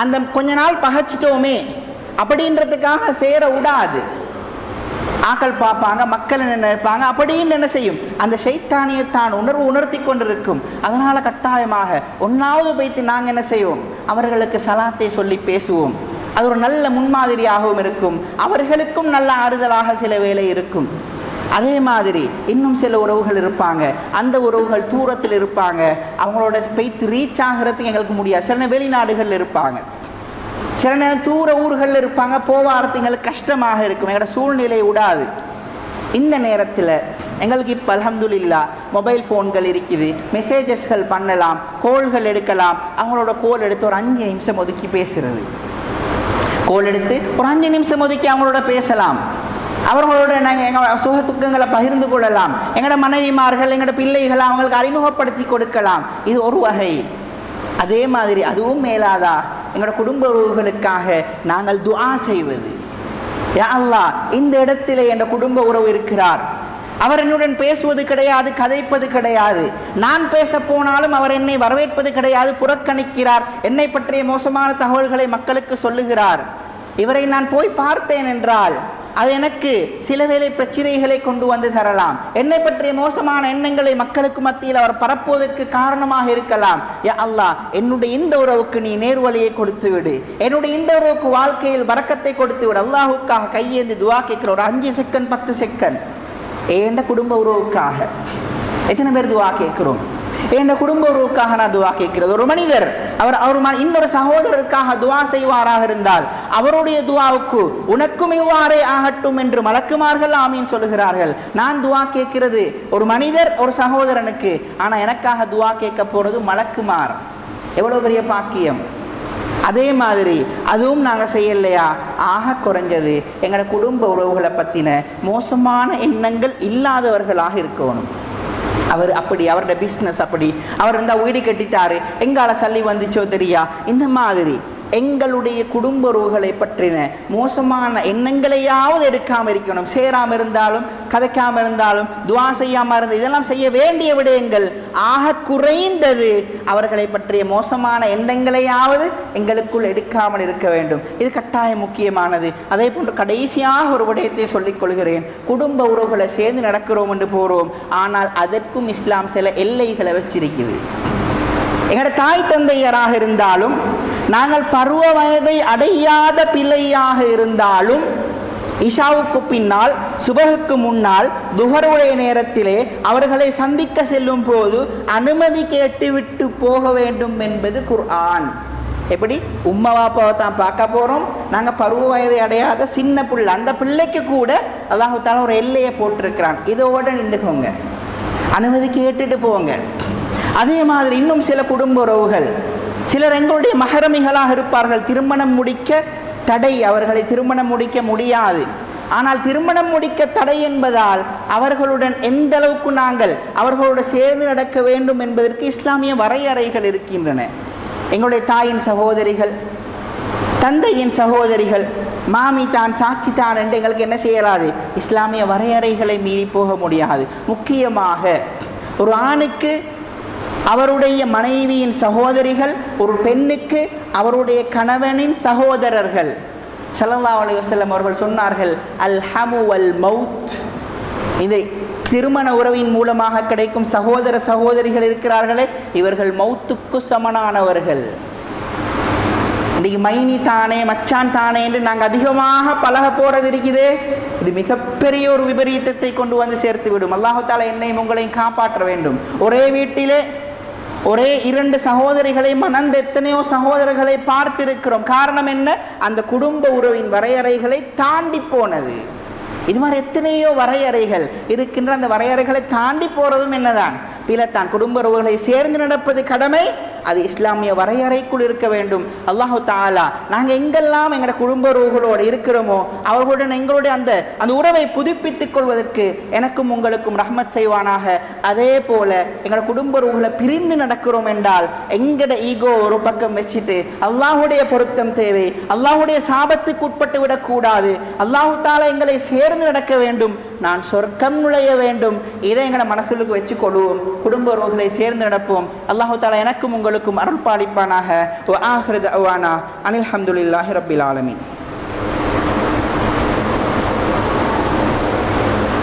அந்த கொஞ்ச நாள் பகைச்சிட்டோமே அப்படின்றதுக்காக சேர விடாது. ஆக்கள் பார்ப்பாங்க, மக்கள் என்ன நினைப்பாங்க அப்படின்னு என்ன செய்யும், அந்த ஷைத்தானியத்தான் உணர்த்தி கொண்டிருக்கும். அதனால் கட்டாயமாக ஒன்றாவது வைத்து நாங்கள் என்ன செய்வோம், அவர்களுக்கு சலாத்தை சொல்லி பேசுவோம். அது ஒரு நல்ல முன்மாதிரியாகவும் இருக்கும், அவர்களுக்கும் நல்ல ஆறுதலாக சில வேளை இருக்கும். அதே மாதிரி இன்னும் சில உறவுகள் இருப்பாங்க, அந்த உறவுகள் தூரத்தில் இருப்பாங்க, அவங்களோட போய்த்து ரீச் ஆகிறதுக்கு எங்களுக்கு முடியாது. சில வெளிநாடுகளில் இருப்பாங்க, சில நேரம் தூர ஊர்களில் இருப்பாங்க, போவாரத்து எங்களுக்கு கஷ்டமாக இருக்கும், எங்களோட சூழ்நிலை விடாது. இந்த நேரத்தில் எங்களுக்கு இப்போ அல்ஹம்துலில்லாஹ் மொபைல் ஃபோன்கள் இருக்குது, மெசேஜஸ்கள் பண்ணலாம், கோல்கள் எடுக்கலாம். அவங்களோட கோல் எடுத்து ஒரு 5 நிமிஷம் ஒதுக்கி பேசுகிறது, கோல் எடுத்து ஒரு 5 நிமிஷம் ஒதுக்கி அவங்களோட பேசலாம். அவர்களோட நாங்கள் எங்கள் சுக துக்கங்களை பகிர்ந்து கொள்ளலாம். எங்களோட மனைவிமார்கள் எங்களோட பிள்ளைகளை அவங்களுக்கு அறிமுகப்படுத்தி கொடுக்கலாம். இது ஒரு வகை. அதே மாதிரி அதுவும் மேலாதா எங்களோட குடும்ப உறவுகளுக்காக நாங்கள் துஆ செய்வது. யா அல்லாஹ், இந்த இடத்திலே என்ற குடும்ப உறவு இருக்கிறார், அவர் என்னுடன் பேசுவது கிடையாது, கதைப்பது கிடையாது, நான் பேச போனாலும் அவர் என்னை வரவேற்பது கிடையாது, புறக்கணிக்கிறார், என்னை பற்றிய மோசமான தகவல்களை மக்களுக்கு சொல்லுகிறார். இவரை நான் போய் பார்த்தேன் என்றால் அது எனக்கு சில வேளை பிரச்சனைகளை கொண்டு வந்து தரலாம். என்னை பற்றிய மோசமான எண்ணங்களை மக்களுக்கு மத்தியில் அவர் பரப்புவதற்கு காரணமாக இருக்கலாம். யா அல்லாஹ், என்னுடைய இந்த உறவுக்கு நீ நேர்வழியை கொடுத்து விடு, என்னுடைய இந்த உறவுக்கு வாழ்க்கையில் பரக்கத்தை கொடுத்து விடு. அல்லாஹுக்காக கையேந்தி துவா கேட்கிற ஒரு 5 செகண்ட் 10 செகண்ட் ஏண்ட குடும்ப உறவுக்காக எத்தனை பேர் துவா கேட்கிறோம்? என் குடும்ப உறவுக்காக நான் துவா கேட்கிறது. ஒரு மனிதர் அவர் இன்னொரு சகோதரருக்காக துவா செய்வாராக இருந்தால் அவருடைய துவாவுக்கு உனக்கும் இவ்வாறே ஆகட்டும் என்று மலக்குமார்கள் ஆமீன் சொல்லுகிறார்கள். நான் துவா கேட்கிறது ஒரு மனிதர் ஒரு சகோதரனுக்கு, ஆனால் எனக்காக துவா கேட்க போறது மலக்குமார். எவ்வளவு பெரிய பாக்கியம்! அதே மாதிரி அதுவும் நாங்கள் செய்யலையா, ஆக குறைஞ்சது எங்களோட குடும்ப உறவுகளை பற்றின மோசமான எண்ணங்கள் இல்லாதவர்களாக இருக்கணும். அவர் அப்படி, அவரோட பிஸ்னஸ் அப்படி, அவர் இருந்தால் வீடு கட்டிட்டாரு, எங்கால சல்லி வந்துச்சோ தெரியா, இந்த மாதிரி எங்களுடைய குடும்ப உறவுகளை பற்றின மோசமான எண்ணங்களையாவது எடுக்காமல் இருக்கணும். சேராமல் இருந்தாலும் கதைக்காமல் இருந்தாலும் துவா செய்யாமல் இருந்து இதெல்லாம் செய்ய வேண்டிய விடயங்கள். ஆக குறைந்தது அவர்களை பற்றிய மோசமான எண்ணங்களையாவது எங்களுக்குள் எடுக்காமல் இருக்க வேண்டும். இது கட்டாயம் முக்கியமானது. அதே போன்று கடைசியாக ஒரு விடயத்தை சொல்லிக் கொள்கிறேன். குடும்ப உறவுகளை சேர்ந்து நடக்கிறோம் என்று போகிறோம், ஆனால் அதற்கும் இஸ்லாம் சில எல்லைகளை வச்சிருக்குது. எங்களோட தாய் தந்தையராக இருந்தாலும், நாங்கள் பருவ வயதை அடையாத பிள்ளையாக இருந்தாலும், இஷாவுக்கு பின்னால் சுபகுக்கு முன்னால் துஹருடைய நேரத்திலே அவர்களை சந்திக்க செல்லும் போது அனுமதி கேட்டுவிட்டு போக வேண்டும் என்பது குர்ஆன். எப்படி உம்மா பாப்பாவை தான் பார்க்க போகிறோம், நாங்கள் பருவ வயதை அடையாத சின்ன பிள்ளை, அந்த பிள்ளைக்கு கூட அல்லாஹ் தஆலா ஒரு எல்லையை போட்டிருக்கிறான். இதோட நின்றுக்கோங்க, அனுமதி கேட்டுட்டு போங்க. அதே மாதிரி இன்னும் சில குடும்ப உறவுகள், சிலர் எங்களுடைய மஹரமிகளாக இருப்பார்கள். திருமணம் முடிக்க தடை, அவர்களை திருமணம் முடிக்க முடியாது. ஆனால் திருமணம் முடிக்க தடை என்பதால் அவர்களுடன் எந்த அளவுக்கு நாங்கள் அவர்களோடு சேர்ந்து நடக்க வேண்டும் என்பதற்கு இஸ்லாமிய வரையறைகள் இருக்கின்றன. எங்களுடைய தாயின் சகோதரிகள், தந்தையின் சகோதரிகள், மாமி தான் சாட்சி தான் என்று எங்களுக்கு என்ன செய்யலாது, இஸ்லாமிய வரையறைகளை மீறி போக முடியாது. முக்கியமாக ஒரு ஆணுக்கு அவருடைய மனைவியின் சகோதரிகள், ஒரு பெண்ணுக்கு அவருடைய கணவனின் சகோதரர்கள். ஸல்லல்லாஹு அலைஹி வஸல்லம் அவர்கள் சொன்னார்கள், அல் ஹமு வல் மௌத். இதை திருமண உறவின் மூலமாக கிடைக்கும் சகோதர சகோதரிகள் இருக்கிறார்களே, இவர்கள் மௌத்துக்கு சமனானவர்கள். இன்றைக்கு மைனி தானே மச்சான் தானே என்று நாங்கள் அதிகமாக பழக போறது இருக்குதே, இது மிகப்பெரிய ஒரு விபரீதத்தை கொண்டு வந்து சேர்த்து விடும். அல்லாஹ் தஆலா என்னையும் உங்களையும் காப்பாற்ற வேண்டும். ஒரே வீட்டிலே ஒரே 2 சகோதரிகளை மணந்த எத்தனையோ சகோதரர்களை பார்த்திருக்கிறோம். காரணம் என்ன? அந்த குடும்ப உறவின் வரையறைகளை தாண்டி போனது. இது மாதிரி எத்தனையோ வரையறைகள் இருக்கின்ற, அந்த வரையறைகளை தாண்டி போறதும் என்னதான் பிழைத்தான். குடும்ப உறவுகளை சேர்ந்து நடப்பது கடமை, அது இஸ்லாமிய வரையறைக்குள் இருக்க வேண்டும். அல்லாஹு தஆலா நாங்கள் எங்கெல்லாம் எங்களோட குடும்ப உறவுகளோடு இருக்கிறோமோ அவர்களுடன் எங்களுடைய அந்த உறவை புதுப்பித்துக் கொள்வதற்கு எனக்கும் உங்களுக்கும் ரஹ்மத் செய்வானாக. அதே போல எங்களோட குடும்ப உறவுகளை பிரிந்து நடக்கிறோம் என்றால் எங்களோட ஈகோ ஒரு பக்கம் வச்சுட்டு அல்லாஹுடைய பொருத்தம் தேவை, அல்லாஹுடைய சாபத்துக்கு உட்பட்டு விடக்கூடாது. அல்லாஹு தஆலா எங்களை சேர்ந்து நடக்க வேண்டும், நான் சொர்க்கம் நுழைய வேண்டும். இதை எங்களை மனசுக்கு வச்சு கொள்வோம், குடும்ப உறவுகளை சேர்ந்து நடப்போம். அல்லாஹு தஆலா எனக்கும் உங்களுக்கும் அருள் பாலிப்பானாக. வ ஆகிரு தஅவானா அனில் ஹம்துலில்லாஹி ரப்பில் ஆலமீன்.